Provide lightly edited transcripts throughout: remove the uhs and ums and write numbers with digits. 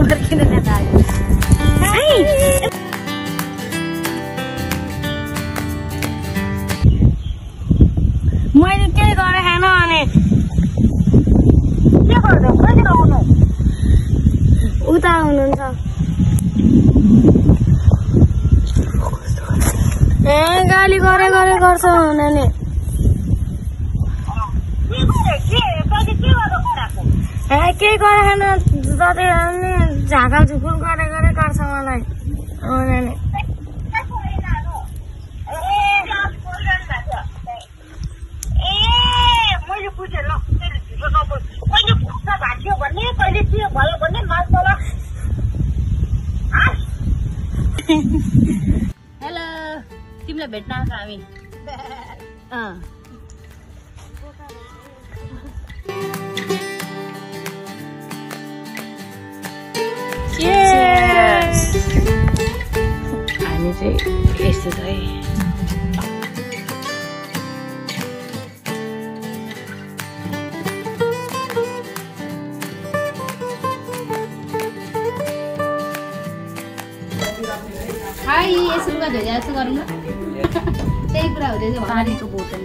फर्किन ल्याएर आयो मैले केही गरेँ खान अनि के गर्दै कहिले आउनु उता हुनुहुन्छ गाली गर्छ नानी केही गरे खान जति झाँकाल झुकुल गरे गर्छ मलाई नानी हेलो तिमीलाई भेट्न आएको हामी हामी चाहिँ यस्तो छ है हाई यसो लुगा धोइदिएर यस्तो गरौँ न त्यही कुरा हुँदैछ पानीको बोतल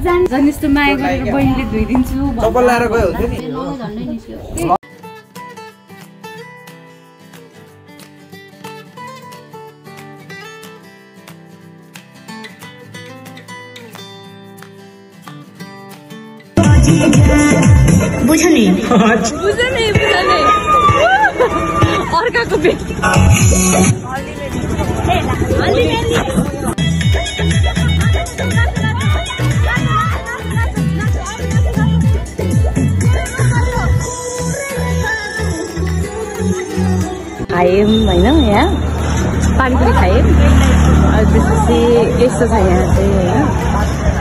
झन् यस्तो माया गरेर बहिनीले धोइदिन्छु चप्पल लाएर गयो हुन्छ नि झन्डै निस्क्यो बुझ्यो नि अर्काको बेटी खायौँ होइन यहाँ पानीपुरी खायौँ त्यसपछि यस्तो छ यहाँ चाहिँ होइन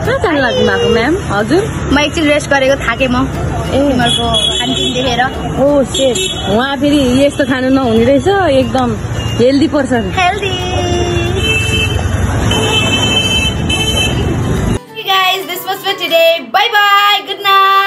कहाँ जानु लाग्नु भएको म्याम हजुर म एकछिन रेस्ट गरेको थाकेँ म तिमीहरूको खानपिन देखेर ओ सेट उहाँ फेरि यस्तो खानु नहुने रहेछ एकदम healthy person healthy guys this was for today bye bye good night